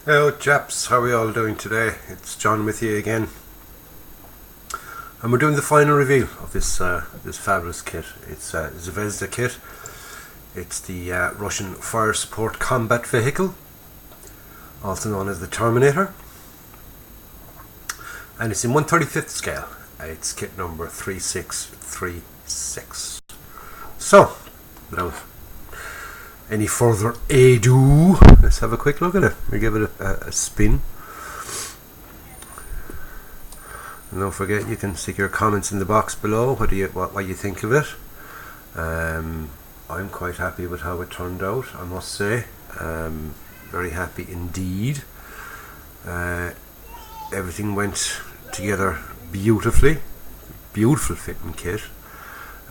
Hello chaps, how are we all doing today? It's John with you again. And we're doing the final reveal of this fabulous kit. It's a Zvezda kit. It's the Russian Fire Support Combat Vehicle, also known as the Terminator. And it's in 1/35th scale. It's kit number 3636. So, without any further ado, let's have a quick look at it. We'll give it a spin. And don't forget, you can stick your comments in the box below. What you think of it? I'm quite happy with how it turned out, I must say. Very happy indeed. Everything went together beautifully. Beautiful fitting kit.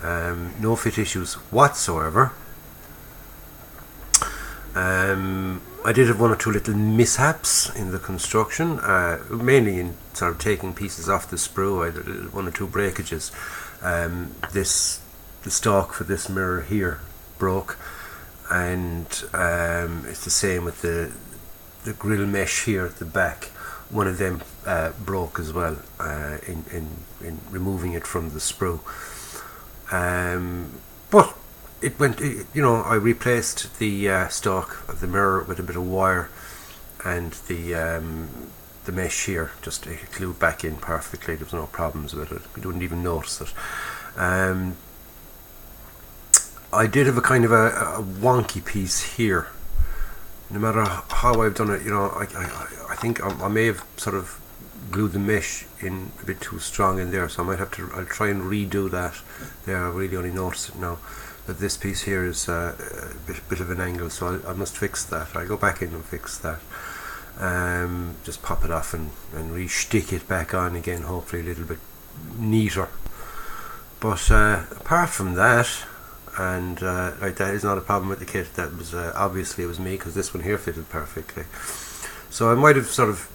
No fit issues whatsoever. I did have one or two little mishaps in the construction, mainly in sort of taking pieces off the sprue. I had one or two breakages. The stalk for this mirror here broke, and it's the same with the grill mesh here at the back. One of them broke as well in removing it from the sprue. But it went, I replaced the stalk of the mirror with a bit of wire, and the mesh here just glued back in perfectly. There was no problems with it. You wouldn't even notice it. I did have a kind of a wonky piece here. No matter how I've done it, I think I may have sort of glued the mesh in a bit too strong in there, so I'll try and redo that there. I really only notice it now. But this piece here is a bit of an angle, so I must fix that. I'll go back in and fix that. Just pop it off and re-stick it back on again, hopefully a little bit neater. But apart from that, and that is not a problem with the kit. That was obviously it was me, because this one here fitted perfectly. So I might have sort of,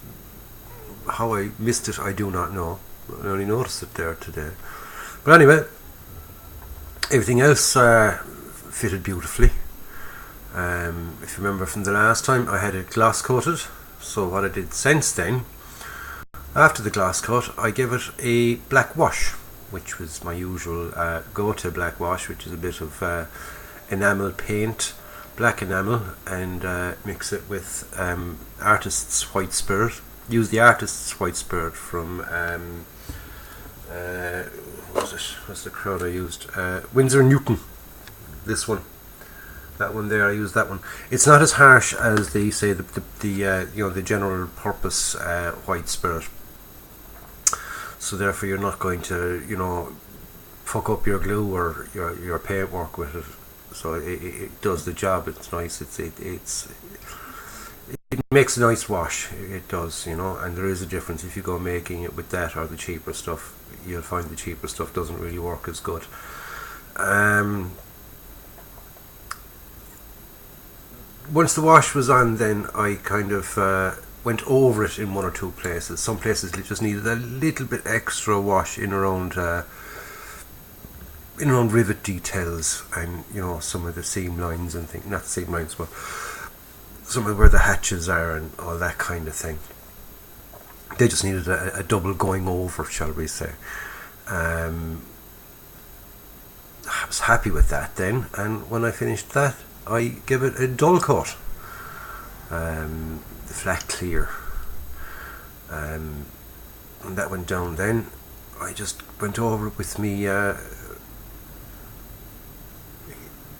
how I missed it, I do not know. I only noticed it there today. But anyway, everything else fitted beautifully. If you remember from the last time, I had it gloss coated. So what I did since then, after the gloss coat, I gave it a black wash, which was my usual go-to black wash, which is a bit of enamel paint, black enamel, and mix it with Artist's White Spirit. Use the Artist's White Spirit from what's the crowd I used? Winsor Newton. This one, that one there. I used that one. It's not as harsh as the general purpose white spirit. So therefore, you're not going to fuck up your glue or your paintwork with it. So it does the job. It's nice. It makes a nice wash. It does, and there is a difference if you go making it with that or the cheaper stuff. You'll find the cheaper stuff doesn't really work as good. Once the wash was on, then I kind of went over it in one or two places. Some places it just needed a little bit extra wash in around rivet details, and some of the seam lines and things. Not seam lines, but some of where the hatches are and all that kind of thing. They just needed a double going over, shall we say. I was happy with that then, and when I finished that, I gave it a dull coat, the flat clear, and that went down. Then I just went over it with me. That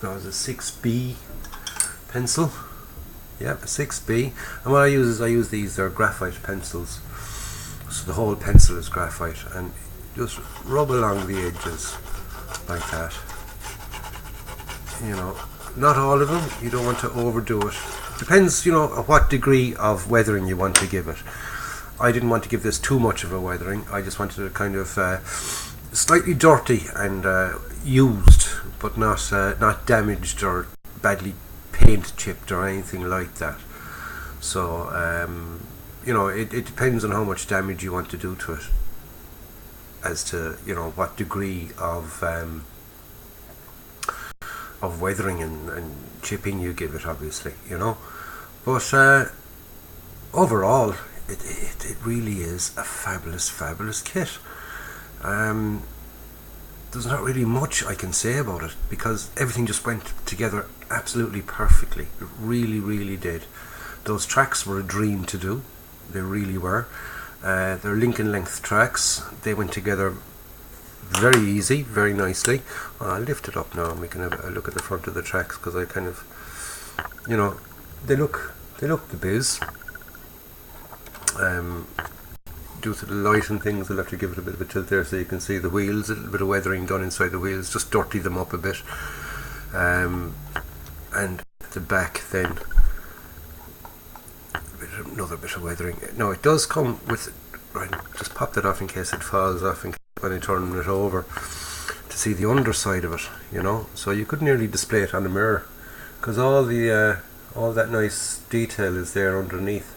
was a 6B pencil. Yeah, a 6B. And what I use is they're graphite pencils. So the whole pencil is graphite, and just rub along the edges like that. Not all of them. You don't want to overdo it. Depends, what degree of weathering you want to give it. I didn't want to give this too much of a weathering. I just wanted it kind of slightly dirty and used, but not damaged or badly paint chipped or anything like that. So it depends on how much damage you want to do to it, as to what degree of weathering and chipping you give it, obviously, but overall, it really is a fabulous kit. There's not really much I can say about it because everything just went together absolutely perfectly. It really did. Those tracks were a dream to do. They really were. They're Lincoln length tracks. They went together very easy, very nicely. I'll lift it up now and we can have a look at the front of the tracks because I kind of, you know, they look the biz. Due to the light and things, I'll have to give it a bit of a tilt there so you can see the wheels. A little bit of weathering done inside the wheels, just dirty them up a bit. And at the back then, another bit of weathering. No, it does come with, right, just pop that off in case it falls off when I turn it over to see the underside of it, you know. So you could nearly display it on a mirror because all that nice detail is there underneath.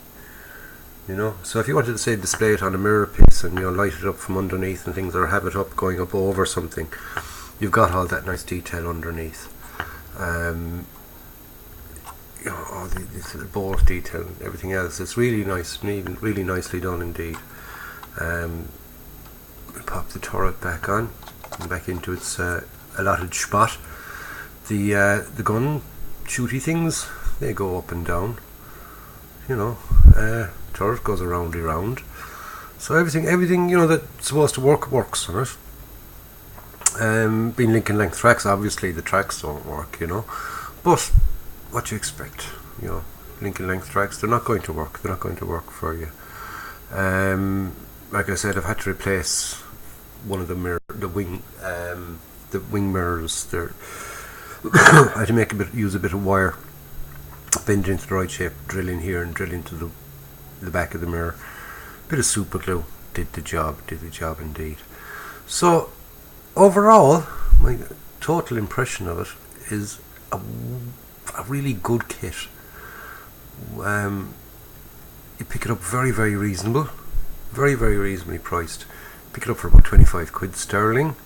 You know, so if you wanted to say display it on a mirror piece and, you know, light it up from underneath and things, or have it up going up over something, you've got all that nice detail underneath. You know, all the bolt detail and everything else. It's really nice and even really nicely done indeed. We'll pop the turret back on and back into its allotted spot. The gun shooty things, they go up and down. You know, turret goes around. So everything you know that's supposed to work works on it. Being Lincoln length tracks, obviously the tracks don't work, you know. But what you expect, you know, Lincoln length tracks, they're not going to work. They're not going to work for you. Like I said, I've had to replace one of the wing mirrors. I had to use a bit of wire, bend it into the right shape, drill in here and drill into the back of the mirror. Bit of super glue did the job indeed. So overall, my total impression of it is a really good kit. You pick it up very reasonable, very reasonably priced. Pick it up for about 25 quid sterling.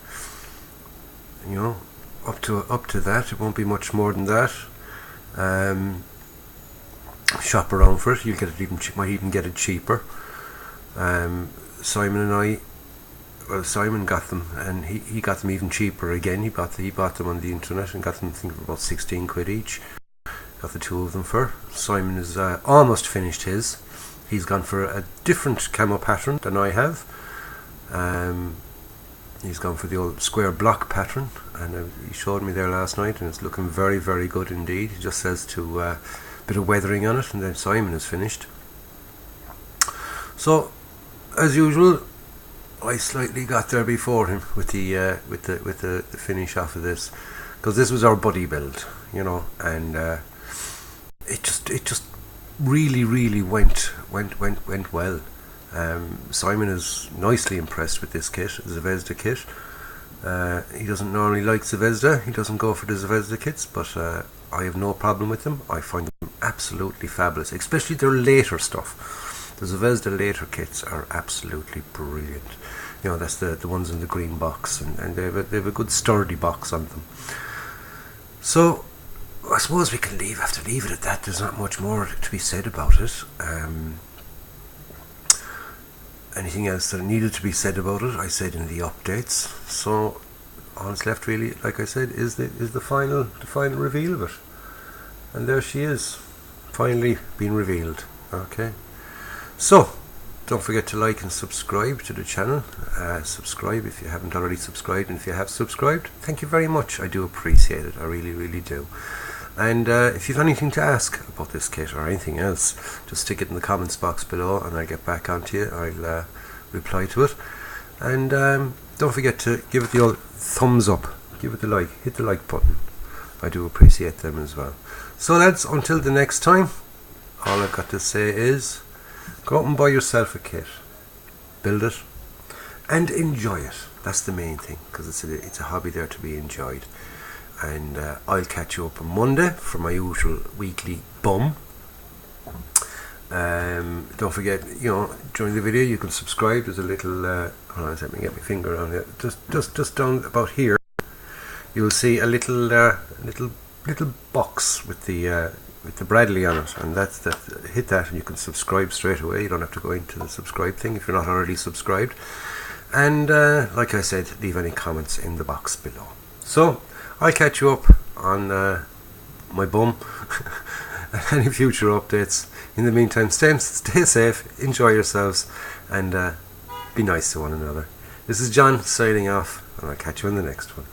You know, up to that. It won't be much more than that. Shop around for it. You'll get it might even get it cheaper. Simon got them, and he got them even cheaper again. He bought them on the internet and got them, I think, for about 16 quid each. Got the two of them for. Simon is almost finished his. He's gone for a different camo pattern than I have. He's gone for the old square block pattern, and he showed me there last night, and it's looking very good indeed. He just says to bit of weathering on it, and then Simon is finished. So, as usual, I slightly got there before him with the finish off of this, because this was our buddy build, you know, and it just really went well. Simon is nicely impressed with this kit, the Zvezda kit. He doesn't normally like Zvezda. He doesn't go for the Zvezda kits, but I have no problem with them. I find them absolutely fabulous, especially their later stuff. The Zvezda later kits are absolutely brilliant. You know, that's the ones in the green box, and they have a good sturdy box on them. So I suppose we can have to leave it at that. There's not much more to be said about it. Anything else that needed to be said about it, I said in the updates. So all that's left, really, like I said, is the final reveal of it. And there she is, finally being revealed. Okay. So don't forget to like and subscribe to the channel. Subscribe if you haven't already subscribed, and if you have subscribed, thank you very much. I do appreciate it. I really do. And if you've anything to ask about this kit or anything else, just stick it in the comments box below and I'll get back onto you. I'll reply to it. And don't forget to give it the old thumbs up. Give it the like. Hit the like button. I do appreciate them as well. So lads, until the next time, all I've got to say is go out and buy yourself a kit. Build it and enjoy it. That's the main thing, because it's a hobby there to be enjoyed. And I'll catch you up on Monday for my usual weekly bum. Don't forget, you know, during the video you can subscribe. There's a little hold on, let me get my finger on it. Just down about here, you will see a little box with the with the Bradley on it, and that's that. Hit that and you can subscribe straight away. You don't have to go into the subscribe thing if you're not already subscribed. And like I said, leave any comments in the box below. So I'll catch you up on my bum and any future updates. In the meantime, stay safe, enjoy yourselves, and be nice to one another. This is John signing off, and I'll catch you in the next one.